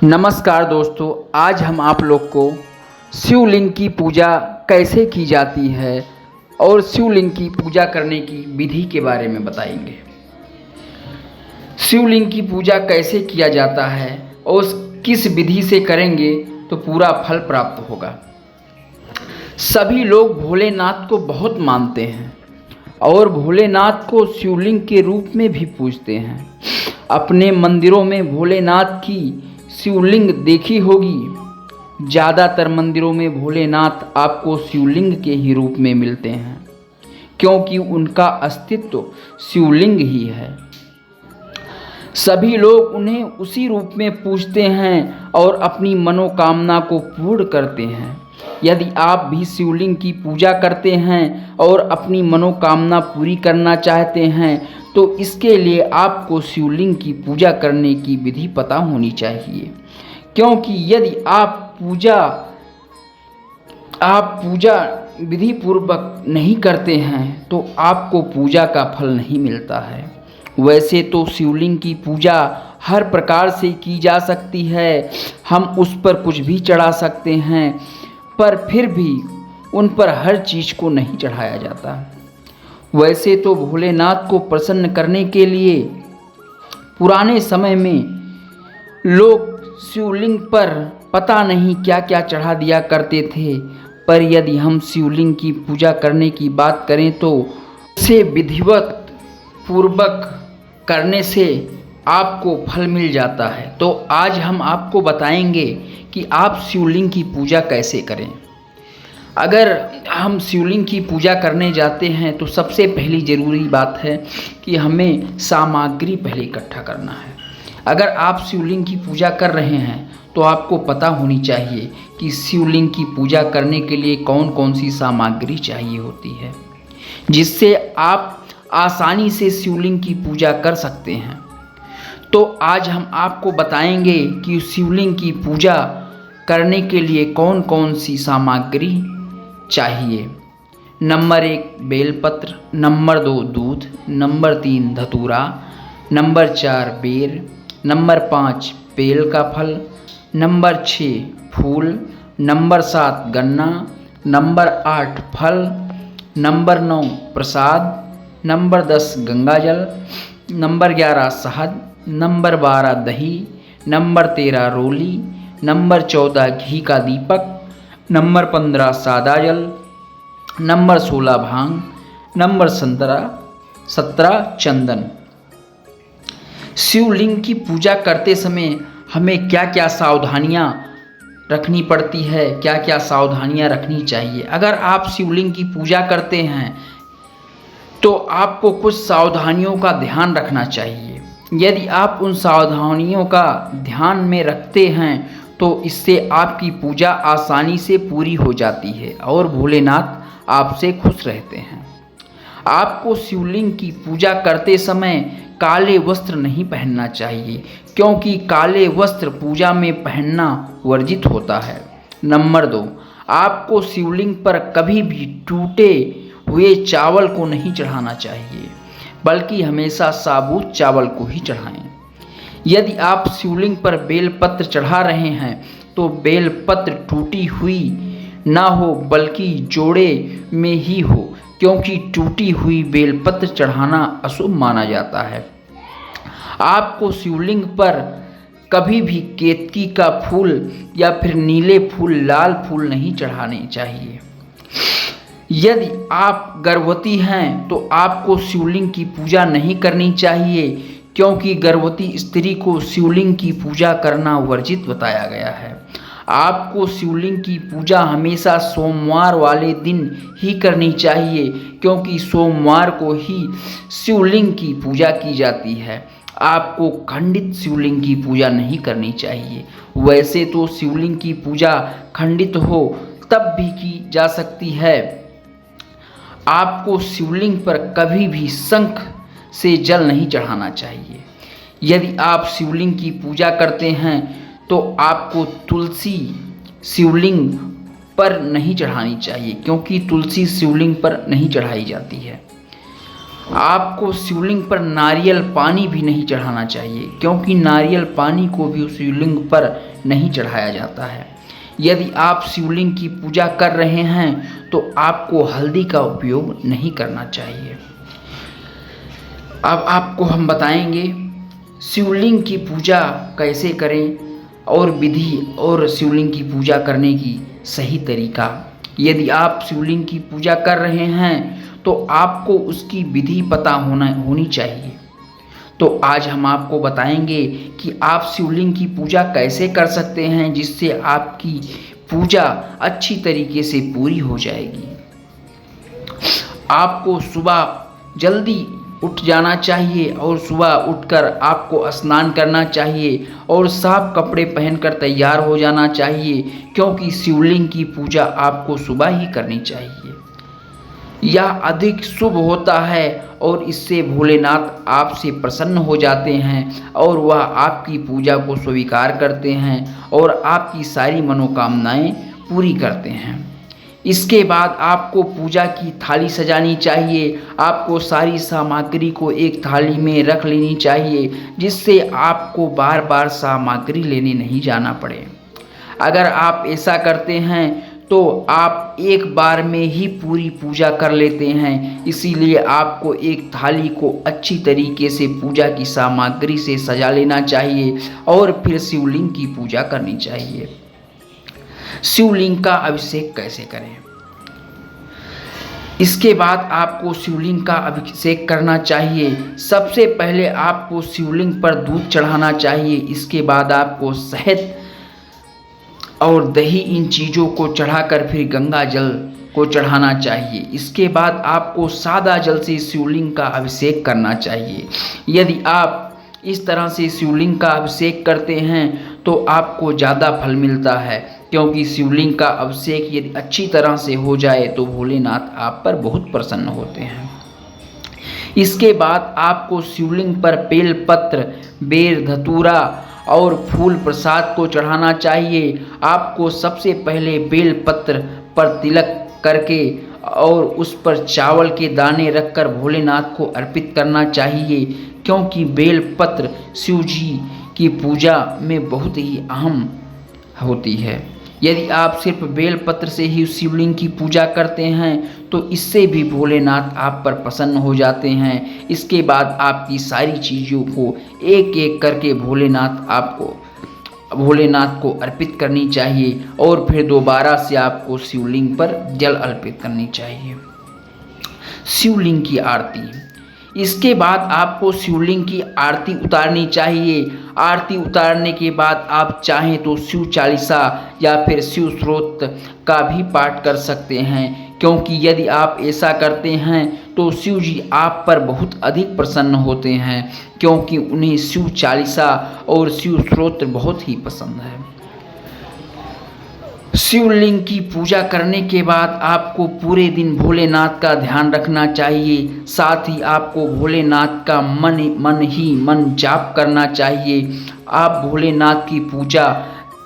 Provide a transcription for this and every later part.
नमस्कार दोस्तों, आज हम आप लोग को शिवलिंग की पूजा कैसे की जाती है और शिवलिंग की पूजा करने की विधि के बारे में बताएंगे। शिवलिंग की पूजा कैसे किया जाता है और किस विधि से करेंगे तो पूरा फल प्राप्त होगा। सभी लोग भोलेनाथ को बहुत मानते हैं और भोलेनाथ को शिवलिंग के रूप में भी पूजते हैं। अपने मंदिरों में भोलेनाथ की शिवलिंग देखी होगी। ज़्यादातर मंदिरों में भोलेनाथ आपको शिवलिंग के ही रूप में मिलते हैं, क्योंकि उनका अस्तित्व शिवलिंग ही है। सभी लोग उन्हें उसी रूप में पूजते हैं और अपनी मनोकामना को पूर्ण करते हैं। यदि आप भी शिवलिंग की पूजा करते हैं और अपनी मनोकामना पूरी करना चाहते हैं तो इसके लिए आपको शिवलिंग की पूजा करने की विधि पता होनी चाहिए, क्योंकि यदि आप पूजा विधि पूर्वक नहीं करते हैं तो आपको पूजा का फल नहीं मिलता है। वैसे तो शिवलिंग की पूजा हर प्रकार से की जा सकती है, हम उस पर कुछ भी चढ़ा सकते हैं, पर फिर भी उन पर हर चीज़ को नहीं चढ़ाया जाता। वैसे तो भोलेनाथ को प्रसन्न करने के लिए पुराने समय में लोग शिवलिंग पर पता नहीं क्या क्या चढ़ा दिया करते थे, पर यदि हम शिवलिंग की पूजा करने की बात करें तो उसे विधिवत पूर्वक करने से आपको फल मिल जाता है। तो आज हम आपको बताएंगे कि आप शिवलिंग की पूजा कैसे करें। अगर हम शिवलिंग की पूजा करने जाते हैं तो सबसे पहली ज़रूरी बात है कि हमें सामग्री पहले इकट्ठा करना है। अगर आप शिवलिंग की पूजा कर रहे हैं तो आपको पता होनी चाहिए कि शिवलिंग की पूजा करने के लिए कौन कौन सी सामग्री चाहिए होती है, जिससे आप आसानी से शिवलिंग की पूजा कर सकते हैं। तो आज हम आपको बताएंगे कि शिवलिंग की पूजा करने के लिए कौन कौन सी सामग्री चाहिए। नंबर 1 बेलपत्र, नंबर 2 दूध, नंबर 3 धतूरा, नंबर 4 बेर, नंबर 5 बेल का फल, नंबर 6 फूल, नंबर 7 गन्ना, नंबर 8 फल, नंबर 9 प्रसाद, नंबर 10 गंगाजल, नंबर 11 शहद, नंबर 12 दही, नंबर 13 रोली, नंबर 14 घी का दीपक, नंबर 15 सादा जल, नंबर 16 भांग, नंबर 17 चंदन। शिवलिंग की पूजा करते समय हमें क्या क्या सावधानियां रखनी पड़ती है, क्या क्या सावधानियां रखनी चाहिए। अगर आप शिवलिंग की पूजा करते हैं तो आपको कुछ सावधानियों का ध्यान रखना चाहिए। यदि आप उन सावधानियों का ध्यान में रखते हैं तो इससे आपकी पूजा आसानी से पूरी हो जाती है और भोलेनाथ आपसे खुश रहते हैं। आपको शिवलिंग की पूजा करते समय काले वस्त्र नहीं पहनना चाहिए, क्योंकि काले वस्त्र पूजा में पहनना वर्जित होता है। नंबर 2, आपको शिवलिंग पर कभी भी टूटे हुए चावल को नहीं चढ़ाना चाहिए, बल्कि हमेशा साबुत चावल को ही चढ़ाएं। यदि आप शिवलिंग पर बेलपत्र चढ़ा रहे हैं तो बेलपत्र टूटी हुई ना हो, बल्कि जोड़े में ही हो, क्योंकि टूटी हुई बेलपत्र चढ़ाना अशुभ माना जाता है। आपको शिवलिंग पर कभी भी केतकी का फूल या फिर नीले फूल, लाल फूल नहीं चढ़ाने चाहिए। यदि आप गर्भवती हैं तो आपको शिवलिंग की पूजा नहीं करनी चाहिए, क्योंकि गर्भवती स्त्री को शिवलिंग की पूजा करना वर्जित बताया गया है। आपको शिवलिंग की पूजा हमेशा सोमवार वाले दिन ही करनी चाहिए, क्योंकि सोमवार को ही शिवलिंग की पूजा की जाती है। आपको खंडित शिवलिंग की पूजा नहीं करनी चाहिए। वैसे तो शिवलिंग की पूजा खंडित हो तब भी की जा सकती है। आपको शिवलिंग पर कभी भी शंख से जल नहीं चढ़ाना चाहिए। यदि आप शिवलिंग की पूजा करते हैं तो आपको तुलसी शिवलिंग पर नहीं चढ़ानी चाहिए, क्योंकि तुलसी शिवलिंग पर नहीं चढ़ाई जाती है। आपको शिवलिंग पर नारियल पानी भी नहीं चढ़ाना चाहिए, क्योंकि नारियल पानी को भी उस शिवलिंग पर नहीं चढ़ाया जाता है। यदि आप शिवलिंग की पूजा कर रहे हैं तो आपको हल्दी का उपयोग नहीं करना चाहिए। अब आपको हम बताएंगे शिवलिंग की पूजा कैसे करें और विधि और शिवलिंग की पूजा करने की सही तरीका। यदि आप शिवलिंग की पूजा कर रहे हैं तो आपको उसकी विधि पता होनी चाहिए। तो आज हम आपको बताएंगे कि आप शिवलिंग की पूजा कैसे कर सकते हैं जिससे आपकी पूजा अच्छी तरीके से पूरी हो जाएगी। आपको सुबह जल्दी उठ जाना चाहिए और सुबह उठकर आपको स्नान करना चाहिए और साफ कपड़े पहनकर तैयार हो जाना चाहिए, क्योंकि शिवलिंग की पूजा आपको सुबह ही करनी चाहिए। यह अधिक शुभ होता है और इससे भोलेनाथ आपसे प्रसन्न हो जाते हैं और वह आपकी पूजा को स्वीकार करते हैं और आपकी सारी मनोकामनाएं पूरी करते हैं। इसके बाद आपको पूजा की थाली सजानी चाहिए। आपको सारी सामग्री को एक थाली में रख लेनी चाहिए, जिससे आपको बार बार सामग्री लेने नहीं जाना पड़े। अगर आप ऐसा करते हैं तो आप एक बार में ही पूरी पूजा कर लेते हैं। इसीलिए आपको एक थाली को अच्छी तरीके से पूजा की सामग्री से सजा लेना चाहिए और फिर शिवलिंग की पूजा करनी चाहिए। शिवलिंग का अभिषेक कैसे करें? इसके बाद आपको शिवलिंग का अभिषेक करना चाहिए। सबसे पहले आपको शिवलिंग पर दूध चढ़ाना चाहिए। इसके बाद आपको शहद और दही इन चीज़ों को चढ़ाकर फिर गंगा जल को चढ़ाना चाहिए। इसके बाद आपको सादा जल से शिवलिंग का अभिषेक करना चाहिए। यदि आप इस तरह से शिवलिंग का अभिषेक करते हैं तो आपको ज़्यादा फल मिलता है, क्योंकि शिवलिंग का अभिषेक यदि अच्छी तरह से हो जाए तो भोलेनाथ आप पर बहुत प्रसन्न होते हैं। इसके बाद आपको शिवलिंग पर बेलपत्र, बेर, धतूरा और फूल प्रसाद को चढ़ाना चाहिए। आपको सबसे पहले बेलपत्र पर तिलक करके और उस पर चावल के दाने रखकर भोलेनाथ को अर्पित करना चाहिए, क्योंकि बेलपत्र शिव जी की पूजा में बहुत ही अहम होती है। यदि आप सिर्फ बेलपत्र से ही शिवलिंग की पूजा करते हैं तो इससे भी भोलेनाथ आप पर प्रसन्न हो जाते हैं। इसके बाद आपकी सारी चीज़ों को एक एक करके भोलेनाथ को अर्पित करनी चाहिए और फिर दोबारा से आपको शिवलिंग पर जल अर्पित करनी चाहिए। शिवलिंग की आरती। इसके बाद आपको शिवलिंग की आरती उतारनी चाहिए। आरती उतारने के बाद आप चाहें तो शिव चालीसा या फिर शिव स्त्रोत्र का भी पाठ कर सकते हैं, क्योंकि यदि आप ऐसा करते हैं तो शिव जी आप पर बहुत अधिक प्रसन्न होते हैं, क्योंकि उन्हें शिव चालीसा और शिव स्त्रोत्र बहुत ही पसंद है। शिवलिंग की पूजा करने के बाद आपको पूरे दिन भोलेनाथ का ध्यान रखना चाहिए। साथ ही आपको भोलेनाथ का मन जाप करना चाहिए। आप भोलेनाथ की पूजा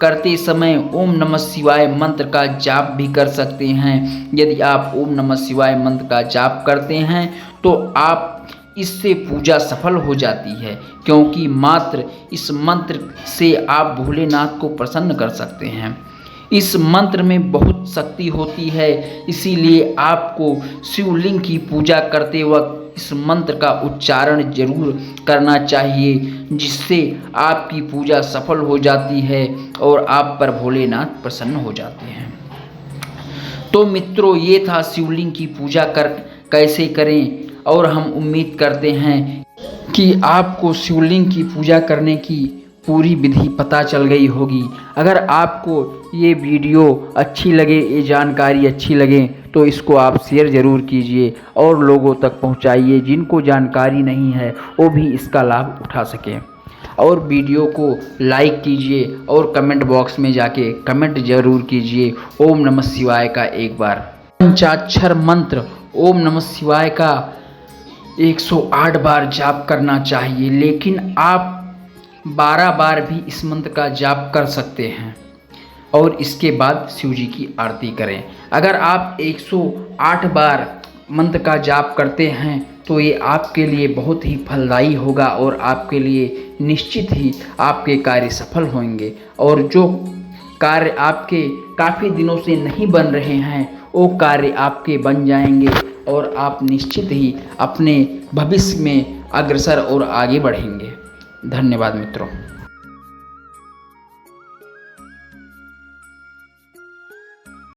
करते समय ओम नमः शिवाय मंत्र का जाप भी कर सकते हैं। यदि आप ओम नमः शिवाय मंत्र का जाप करते हैं तो आप इससे पूजा सफल हो जाती है, क्योंकि मात्र इस मंत्र से आप भोलेनाथ को प्रसन्न कर सकते हैं। इस मंत्र में बहुत शक्ति होती है, इसीलिए आपको शिवलिंग की पूजा करते वक्त इस मंत्र का उच्चारण जरूर करना चाहिए, जिससे आपकी पूजा सफल हो जाती है और आप पर भोलेनाथ प्रसन्न हो जाते हैं। तो मित्रों, ये था शिवलिंग की पूजा कैसे करें, और हम उम्मीद करते हैं कि आपको शिवलिंग की पूजा करने की पूरी विधि पता चल गई होगी। अगर आपको ये वीडियो अच्छी लगे, ये जानकारी अच्छी लगे, तो इसको आप शेयर ज़रूर कीजिए और लोगों तक पहुंचाइए। जिनको जानकारी नहीं है वो भी इसका लाभ उठा सकें। और वीडियो को लाइक कीजिए और कमेंट बॉक्स में जाके कमेंट ज़रूर कीजिए ओम नमः शिवाय का एक बार। पंचाक्षर मंत्र ओम नमः शिवाय का 108 बार जाप करना चाहिए, लेकिन आप 12 बार भी इस मंत्र का जाप कर सकते हैं और इसके बाद शिव जी की आरती करें। अगर आप 108 बार मंत्र का जाप करते हैं तो ये आपके लिए बहुत ही फलदायी होगा और आपके लिए निश्चित ही आपके कार्य सफल होंगे। और जो कार्य आपके काफ़ी दिनों से नहीं बन रहे हैं वो कार्य आपके बन जाएंगे और आप निश्चित ही अपने भविष्य में अग्रसर और आगे बढ़ेंगे। धन्यवाद मित्रों।